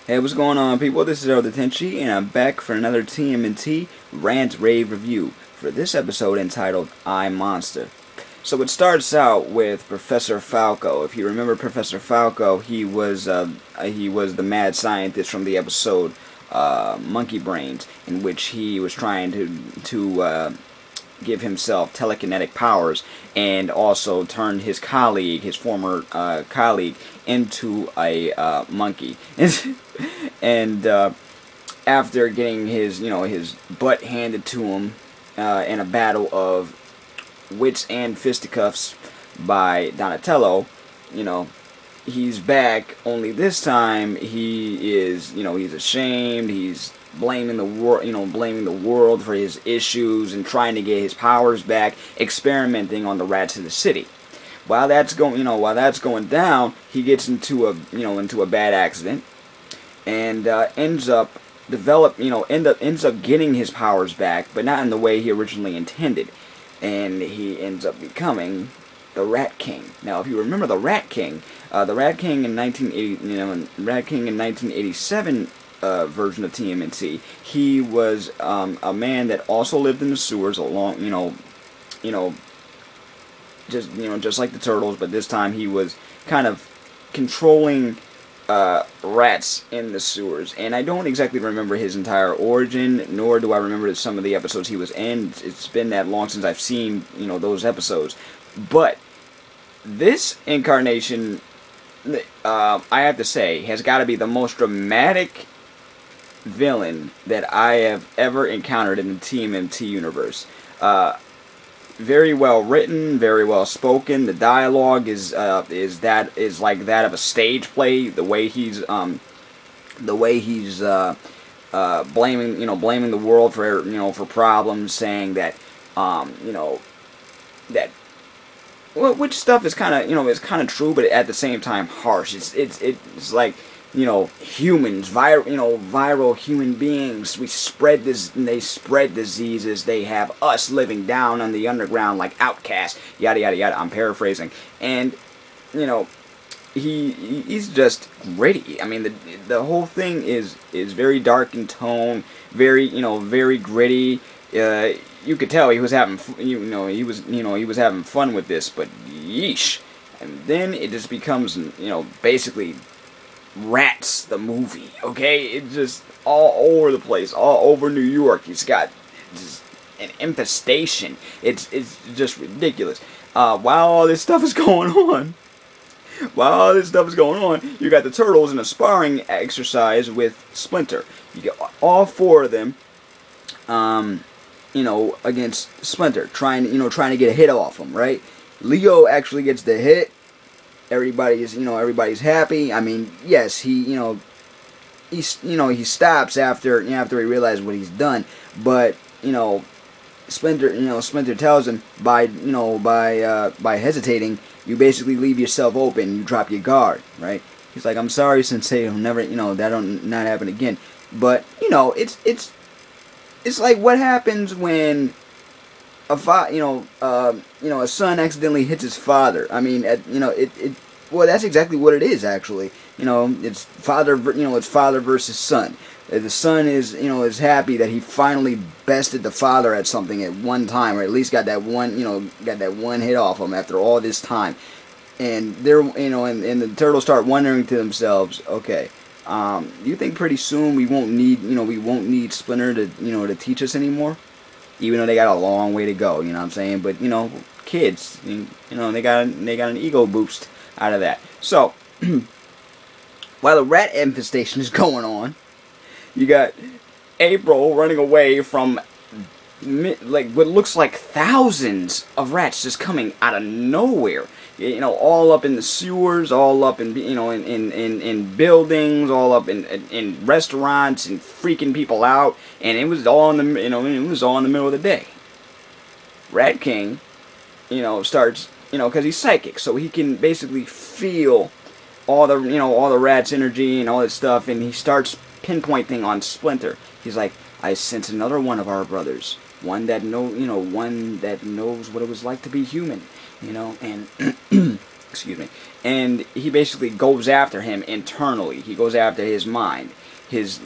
Hey, what's going on, people? This is Elder Tenchi, and I'm back for another TMNT Rant Rave review for this episode entitled I Monster. So it starts out with Professor Falco. If you remember Professor Falco, he was the mad scientist from the episode Monkey Brains, in which he was trying to give himself telekinetic powers and also turned his colleague, his former colleague, into a monkey. And after getting his butt handed to him in a battle of wits and fisticuffs by Donatello, he's back. Only this time he's ashamed. He's blaming the world for his issues and trying to get his powers back, experimenting on the rats of the city. While that's going down, he gets into a bad accident and ends up getting his powers back, but not in the way he originally intended, and he ends up becoming the Rat King. Now, if you remember the Rat King in 1987 version of TMNT, he was a man that also lived in the sewers just like the Turtles, but this time he was kind of controlling rats in the sewers. And I don't exactly remember his entire origin, nor do I remember some of the episodes he was in. It's been that long since I've seen those episodes. But this incarnation, I have to say, has got to be the most dramatic villain that I have ever encountered in the TMNT universe. Very well written, very well spoken. The dialogue is like that of a stage play. The way he's blaming the world for problems, saying that which stuff is kind of true, but at the same time harsh. It's like humans, viral human beings. They spread diseases. They have us living down on the underground like outcasts. Yada yada yada. I'm paraphrasing, and he's just gritty. I mean, the whole thing is very dark in tone, very gritty. You could tell he was having he was having fun with this, but yeesh. And then it just becomes basically Rats the movie, okay? It's just all over the place, all over New York. He's got just an infestation. It's just ridiculous. While all this stuff is going on, you got the Turtles in a sparring exercise with Splinter. You get all four of them, against Splinter, trying to get a hit off him, right? Leo actually gets the hit. Everybody's happy. I mean, yes, he stops after he realizes what he's done, but Splinter tells him by hesitating, you basically leave yourself open, you drop your guard, right? He's like, I'm sorry, Sensei, it'll never, that'll not happen again. But it's like what happens when a son accidentally hits his father. I mean, well, that's exactly what it is, actually. It's father versus son. The son is happy that he finally bested the father at something at one time, or at least got that one hit off him after all this time. And they're, and the Turtles start wondering to themselves, okay, do you think pretty soon we won't need Splinter to teach us anymore? Even though they got a long way to go, you know what I'm saying? But, kids, they got an ego boost out of that. So, while the rat infestation is going on, you got April running away from, like, what looks like thousands of rats just coming out of nowhere. All up in the sewers, all up in in buildings, all up in restaurants, and freaking people out. And it was all in the middle of the day. Rat King, starts because he's psychic, so he can basically feel all the rats' energy and all this stuff, and he starts pinpointing on Splinter. He's like, I sense another one of our brothers, one that knows what it was like to be human. And excuse me, and he basically goes after him internally. He goes after his mind, his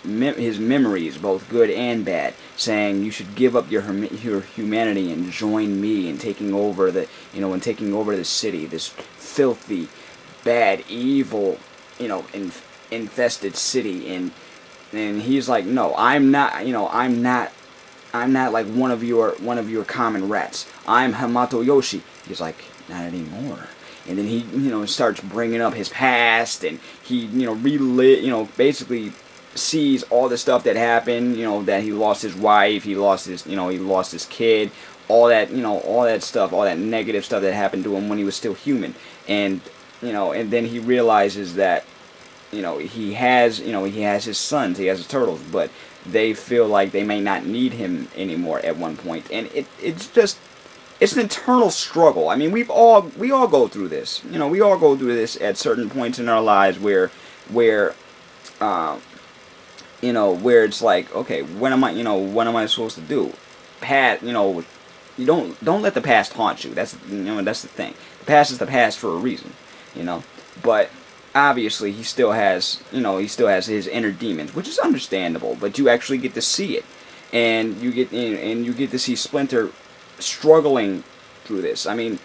memories, both good and bad, saying you should give up your humanity and join me in taking over the city, this filthy, bad, evil, infested city. And he's like, no, I'm not like one of your common rats. I'm Hamato Yoshi. He's like, not anymore. And then he, starts bringing up his past, and he, basically sees all the stuff that happened, that he lost his wife, he lost his kid, all that stuff, all that negative stuff that happened to him when he was still human. And, and then he realizes that, he has his sons, he has his turtles, but they feel like they may not need him anymore at one point. And it's an internal struggle. I mean, we all go through this. We all go through this at certain points in our lives where it's like, okay, what am I supposed to do? You don't let the past haunt you. That's the thing. The past is the past for a reason, But obviously, he still has his inner demons, which is understandable. But you actually get to see it, and you get to see Splinter struggling through this. I mean,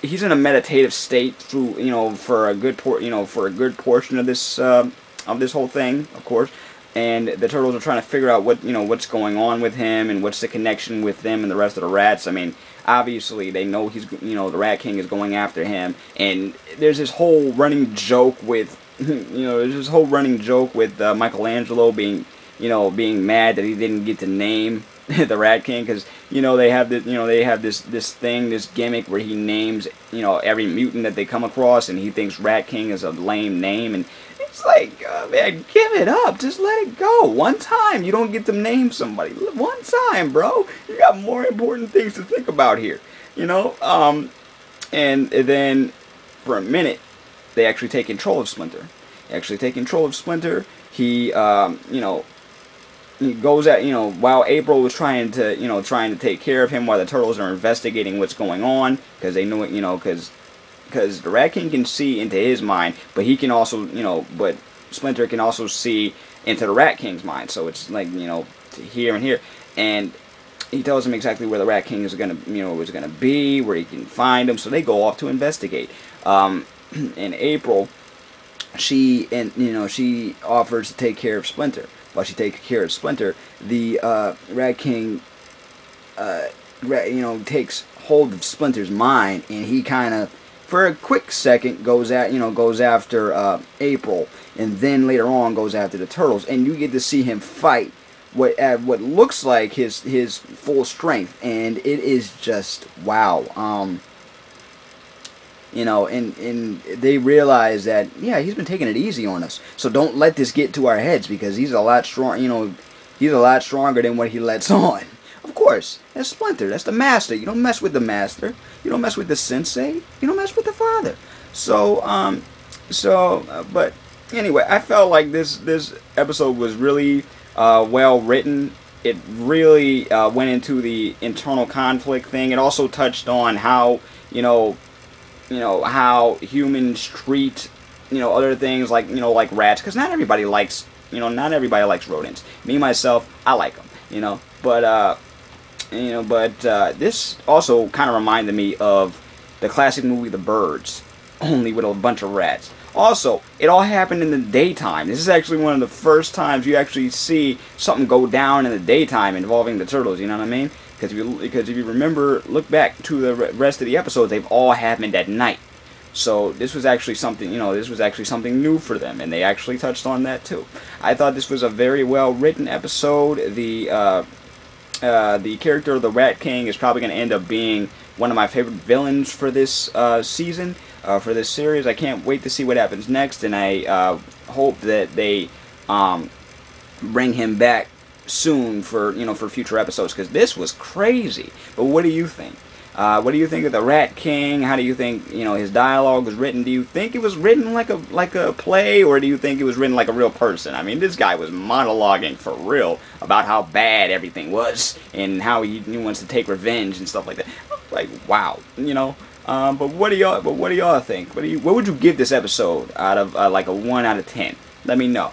he's in a meditative state through for a good portion of this whole thing, of course. And the turtles are trying to figure out what's going on with him and what's the connection with them and the rest of the rats. I mean, obviously they know the Rat King is going after him, and there's this whole running joke with Michelangelo being mad that he didn't get to name the Rat King, because they have this gimmick where he names every mutant that they come across, and he thinks Rat King is a lame name, and it's like, man, give it up, just let it go. One time you don't get to name somebody. One time, bro. You got more important things to think about here, and then for a minute they actually take control of Splinter. He he goes at while April was trying to take care of him, while the turtles are investigating what's going on, because they know it, because the Rat King can see into his mind, but he can also but Splinter can also see into the Rat King's mind. So it's like here and here, and he tells him exactly where the Rat King is gonna be, where he can find him. So they go off to investigate. In April, she offers to take care of Splinter. While she takes care of Splinter, the Rat King, takes hold of Splinter's mind, and he kind of, for a quick second, goes after April, and then later on goes after the turtles, and you get to see him fight at what looks like his full strength, and it is just wow. And they realize that, yeah, he's been taking it easy on us. So don't let this get to our heads, because he's a lot strong. He's a lot stronger than what he lets on. Of course, that's Splinter. That's the master. You don't mess with the master. You don't mess with the sensei. You don't mess with the father. But anyway, I felt like this episode was really well written. It really went into the internal conflict thing. It also touched on how how humans treat, other things like rats, because not everybody likes rodents. Me, myself, I like them, but this also kind of reminded me of the classic movie The Birds, only with a bunch of rats. Also, it all happened in the daytime. This is actually one of the first times you actually see something go down in the daytime involving the turtles, you know what I mean? Because if you remember, look back to the rest of the episodes, they've all happened at night. So this was actually something, new for them, and they actually touched on that too. I thought this was a very well written episode. The character of the Rat King is probably going to end up being one of my favorite villains for this season, for this series. I can't wait to see what happens next, and I hope that they bring him back soon for future episodes, because this was crazy. But what do you think? What do you think of the Rat King? How do you think his dialogue was written? Do you think it was written like a play, or do you think it was written like a real person? I mean, this guy was monologuing for real about how bad everything was and how he wants to take revenge and stuff like that. Like, wow, But what do y'all think? What would you give this episode out of like a 1 out of 10? Let me know.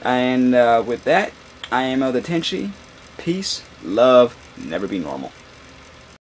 And with that, I am Elder Tenchi. Peace, love, never be normal.